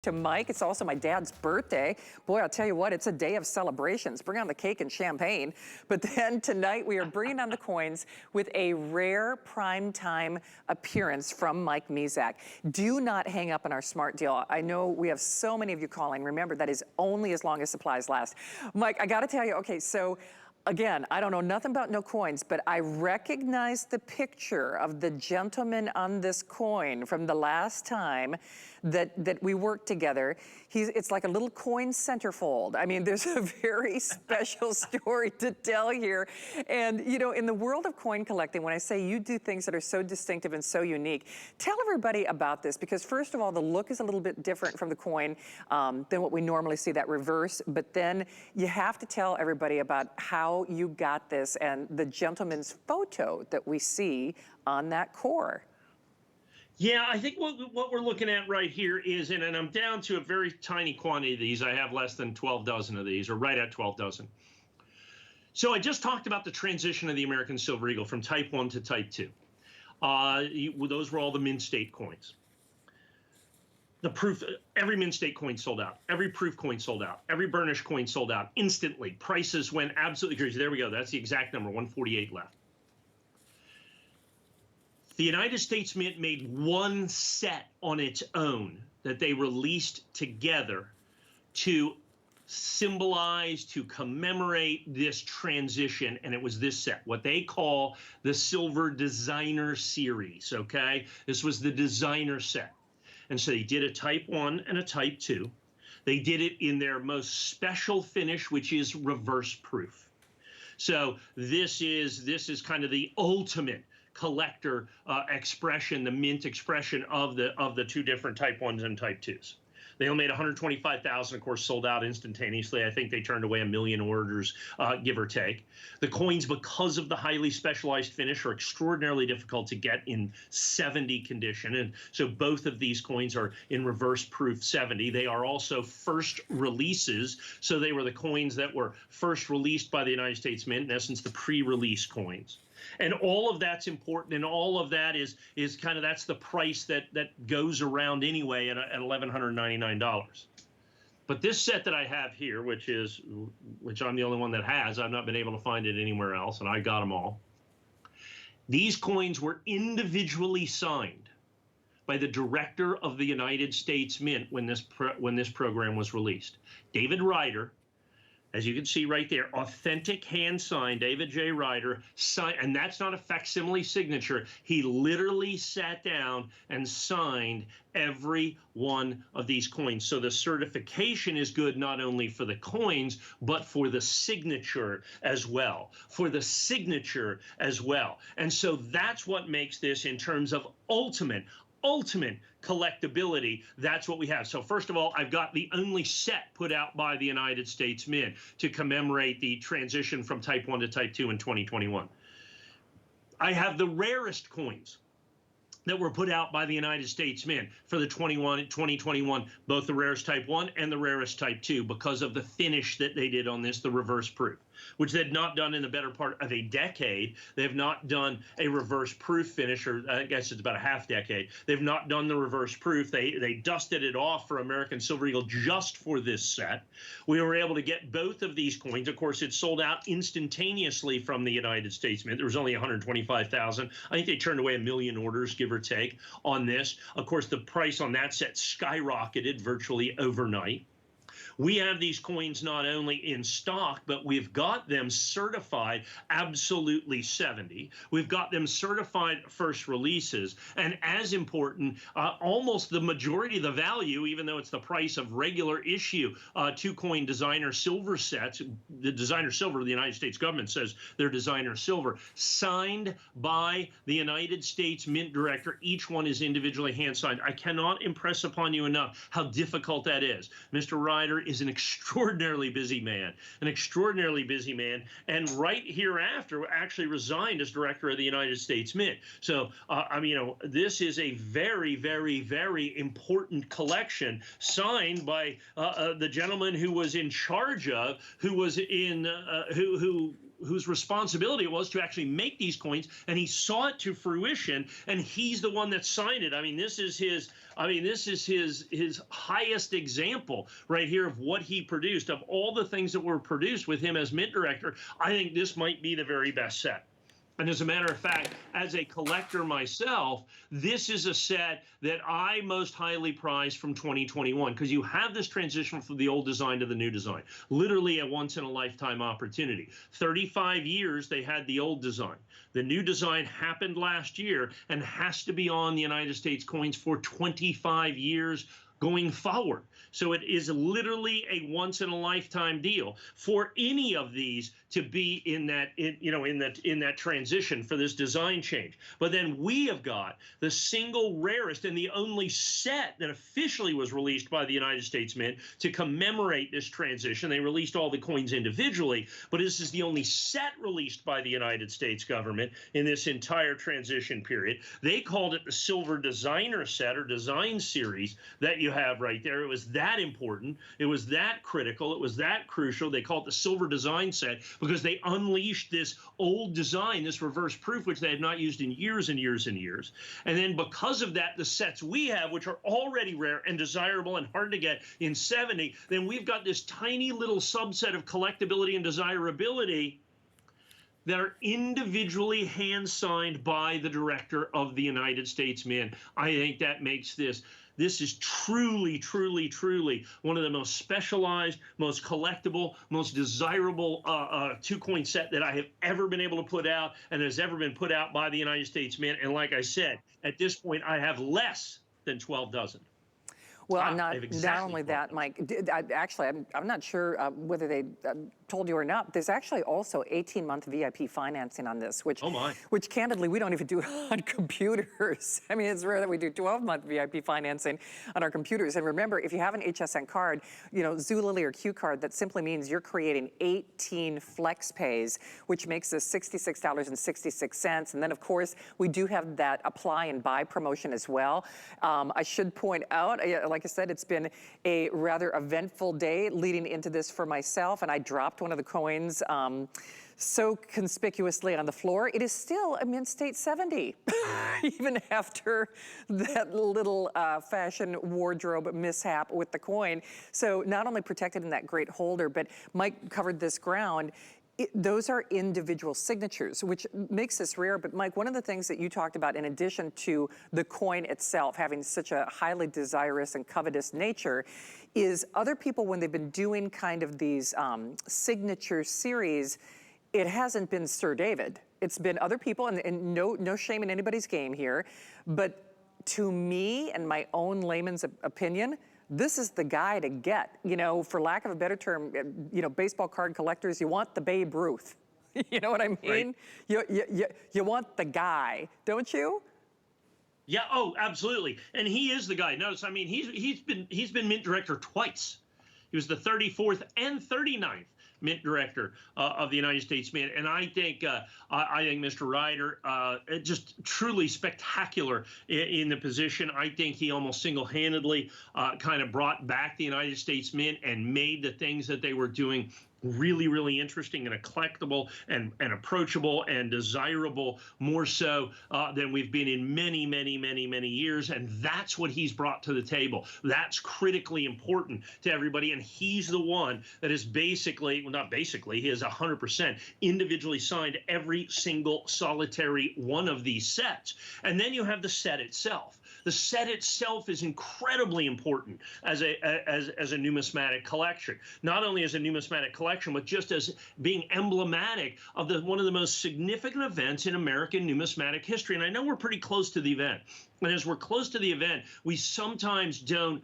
To Mike. It's also my dad's birthday. Boy, I'll tell you what, it's a day of celebrations. Bring on the cake and champagne. But then tonight we are bringing on the coins with a rare primetime appearance from Mike Mezak. Do not hang up on our smart deal. I know we have so many of you calling. Remember, that is only as long as supplies last. Mike, I got to tell you, okay, so again, I don't know nothing about no coins, but I recognize the picture of the gentleman on this coin from the last time that we worked together. It's like a little coin centerfold. I mean, there's a very special story to tell here. And, you know, in the world of coin collecting, when I say you do things that are so distinctive and so unique, tell everybody about this, because first of all, the look is a little bit different from the coin than what we normally see, that reverse. But then you have to tell everybody about how you got this and the gentleman's photo that we see on that core. Yeah, I think what we're looking at right here is, and I'm down to a very tiny quantity of these. I have less than 12 dozen of these, or right at 12 dozen. So I just talked about the transition of the American Silver Eagle from Type 1 to Type 2. Those were all the Mint State coins. The proof, every Mint State coin sold out. Every proof coin sold out. Every burnished coin sold out instantly. Prices went absolutely crazy. There we go. That's the exact number, 148 left. The United States Mint made one set on its own that they released together to symbolize, to commemorate this transition, and it was this set, what they call the Silver Designer Series, okay? This was the designer set. And so they did a Type 1 and a Type 2. They did it in their most special finish, which is reverse proof. So this is kind of the ultimate collector expression, the mint expression of the two different Type 1s and Type 2s. They only made 125,000, of course, sold out instantaneously. I think they turned away 1 million orders, give or take. The coins, because of the highly specialized finish, are extraordinarily difficult to get in 70 condition. And so both of these coins are in reverse proof 70. They are also first releases. So they were the coins that were first released by the United States Mint, in essence, the pre-release coins. And all of that's important, and all of that is kind of, that's the price that goes around anyway at $1,199. But this set that I have here, which I'm the only one that has, I've not been able to find it anywhere else, and I got them all. These coins were individually signed by the director of the United States Mint when this program was released. David Ryder, as you can see right there, authentic hand signed, David J. Ryder, signed, and that's not a facsimile signature. He literally sat down and signed every one of these coins. So the certification is good not only for the coins, but for the signature as well. For the signature as well. And so that's what makes this, in terms of ultimate collectability, that's what we have. So first of all, I've got the only set put out by the United States Mint to commemorate the transition from Type 1 to Type 2 in 2021. I have the rarest coins that were put out by the United States Mint for the 2021, both the rarest Type 1 and the rarest Type 2, because of the finish that they did on this, the reverse proof, which they had not done in the better part of a decade. They have not done a reverse proof finish, or I guess it's about a half decade. They've not done the reverse proof. They dusted it off for American Silver Eagle just for this set. We were able to get both of these coins. Of course, it sold out instantaneously from the United States Mint. There was only 125,000. I think they turned away 1 million orders, give or take, on this. Of course, the price on that set skyrocketed virtually overnight. We have these coins not only in stock, but we've got them certified absolutely 70. We've got them certified first releases. And as important, almost the majority of the value, even though it's the price of regular issue two-coin designer silver sets, the designer silver, the United States government says they're designer silver, signed by the United States Mint director. Each one is individually hand-signed. I cannot impress upon you enough how difficult that is. Mr. Ryder is an extraordinarily busy man, and right hereafter actually resigned as director of the United States Mint. So, I mean, you know, this is a very, very, very important collection signed by the gentleman who was in charge of, who whose responsibility it was to actually make these coins, and he saw it to fruition, and he's the one that signed it. I mean, this is his highest example right here of what he produced. Of all the things that were produced with him as mint director, I think this might be the very best set. And as a matter of fact, as a collector myself, this is a set that I most highly prize from 2021, because you have this transition from the old design to the new design, literally a once-in-a-lifetime opportunity. 35 years they had the old design. The new design happened last year and has to be on the United States coins for 25 years going forward. So it is literally a once-in-a-lifetime deal for any of these to be in that transition for this design change. But then we have got the single rarest and the only set that officially was released by the United States Mint to commemorate this transition. They released all the coins individually, but this is the only set released by the United States government in this entire transition period. They called it the Silver Designer set or Design Series that you have right there. It was that important. It was that critical. It was that crucial. They call it the Silver Design set because they unleashed this old design, this reverse proof, which they had not used in years and years and years. And then because of that, the sets we have, which are already rare and desirable and hard to get in 70, then we've got this tiny little subset of collectability and desirability that are individually hand-signed by the director of the United States Mint. I think that makes this is truly, truly, truly one of the most specialized, most collectible, most desirable two-coin set that I have ever been able to put out and has ever been put out by the United States Mint. And like I said, at this point, I have less than 12 dozen. Well, not only that, Mike, I'm not sure whether they told you or not, there's actually also 18-month VIP financing on this, which candidly, we don't even do on computers. I mean, it's rare that we do 12-month VIP financing on our computers. And remember, if you have an HSN card, Zulily or Q card, that simply means you're creating 18 flex pays, which makes this $66.66. And then, of course, we do have that apply and buy promotion as well. I should point out, like I said, it's been a rather eventful day leading into this for myself, and I dropped one of the coins so conspicuously on the floor. It is still a mint state 70, even after that little fashion wardrobe mishap with the coin. So not only protected in that great holder, but Mike covered this ground. Those are individual signatures, which makes this rare. But Mike, one of the things that you talked about, in addition to the coin itself having such a highly desirous and covetous nature, is other people, when they've been doing kind of these signature series, it hasn't been Sir David. It's been other people, and no shame in anybody's game here. But to me, and my own layman's opinion, this is the guy to get, for lack of a better term, baseball card collectors, you want the Babe Ruth. You know what I mean? Right. You want the guy, don't you? Yeah, oh, absolutely. And he is the guy. Notice, I mean, he's been mint director twice. He was the 34th and 39th mint director of the United States Mint, and I think Mr. Ryder just truly spectacular in the position. I think he almost single-handedly kind of brought back the United States Mint and made the things that they were doing really, really interesting and collectible and approachable and desirable, more so than we've been in many, many, many, many years. And that's what he's brought to the table. That's critically important to everybody. And he's the one that is basically, well, not basically, he is 100% individually signed every single solitary one of these sets. And then you have the set itself. The set itself is incredibly important as a numismatic collection. Not only as a numismatic collection, but just as being emblematic of one of the most significant events in American numismatic history. And I know we're pretty close to the event. And as we're close to the event, we sometimes don't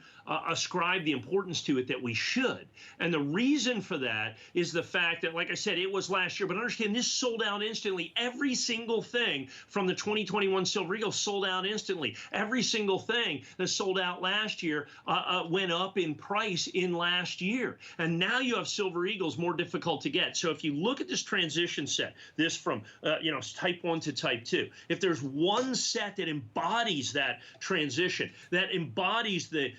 ascribe the importance to it that we should. And the reason for that is the fact that, like I said, it was last year, but understand this sold out instantly. Every single thing from the 2021 Silver Eagle sold out instantly. Every single thing that sold out last year went up in price in last year. And now you have Silver Eagles more difficult to get. So if you look at this transition set, this from type 1 to type 2, if there's one set that embodies embodies that transition, that embodies the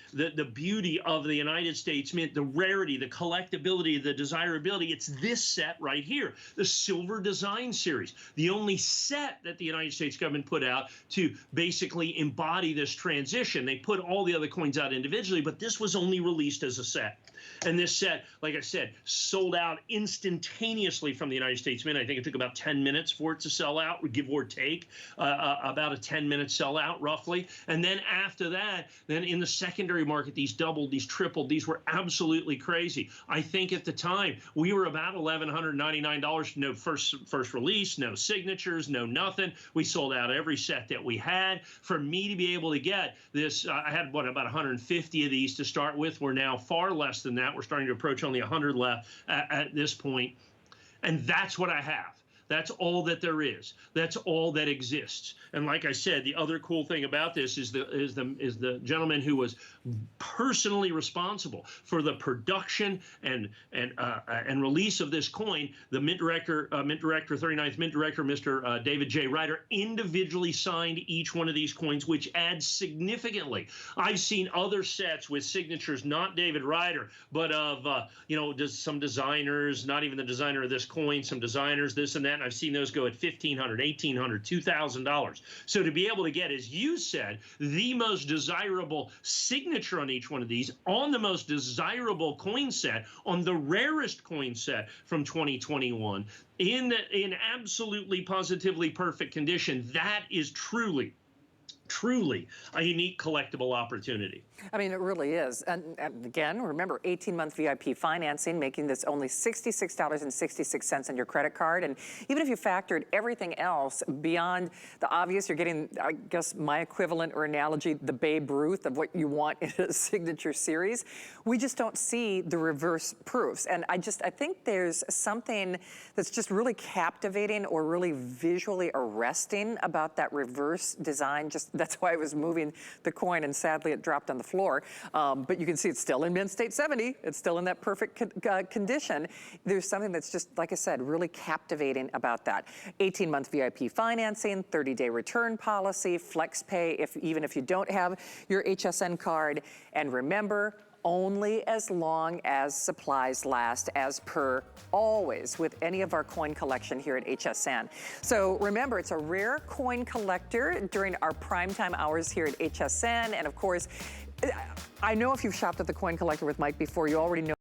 beauty of the United States Mint, the rarity, the collectability, the desirability. It's this set right here, the Silver Design Series, the only set that the United States government put out to basically embody this transition. They put all the other coins out individually, but this was only released as a set. And this set, like I said, sold out instantaneously from the United States Mint. I think it took about 10 minutes for it to sell out, give or take, about a 10-minute sellout roughly. And then after that, then in the secondary market, these doubled, these tripled, these were absolutely crazy. I think at the time we were about $1,199, no first release, no signatures, no nothing. We sold out every set that we had. For me to be able to get this, I had about 150 of these to start with. We're now far less than that. We're starting to approach only 100 left at this point. And that's what I have. That's all that there is. That's all that exists. And like I said, the other cool thing about this is the gentleman who was personally responsible for the production and release of this coin. The Mint Director, 39th Mint Director, Mr. David J. Ryder, individually signed each one of these coins, which adds significantly. I've seen other sets with signatures, not David Ryder, but of some designers, not even the designer of this coin, some designers, this and that. And I've seen those go at $1,500, $1,800, $2,000. So to be able to get, as you said, the most desirable signature on each one of these, on the most desirable coin set, on the rarest coin set from 2021, in absolutely positively perfect condition, that is truly a unique collectible opportunity. I mean, it really is. And again, remember, 18-month VIP financing, making this only $66.66 on your credit card. And even if you factored everything else beyond the obvious, you're getting, I guess, my equivalent or analogy, the Babe Ruth of what you want in a signature series. We just don't see the reverse proofs. And I think there's something that's just really captivating or really visually arresting about that reverse design. That's why I was moving the coin, and sadly it dropped on the floor. But you can see it's still in Mint State 70. It's still in that perfect condition. There's something that's just, like I said, really captivating about that. 18-month VIP financing, 30-day return policy, flex pay even if you don't have your HSN card. And remember, only as long as supplies last, as per always with any of our coin collection here at HSN. So remember, it's a rare coin collector during our primetime hours here at HSN. And of course, I know if you've shopped at the Coin Collector with Mike before, you already know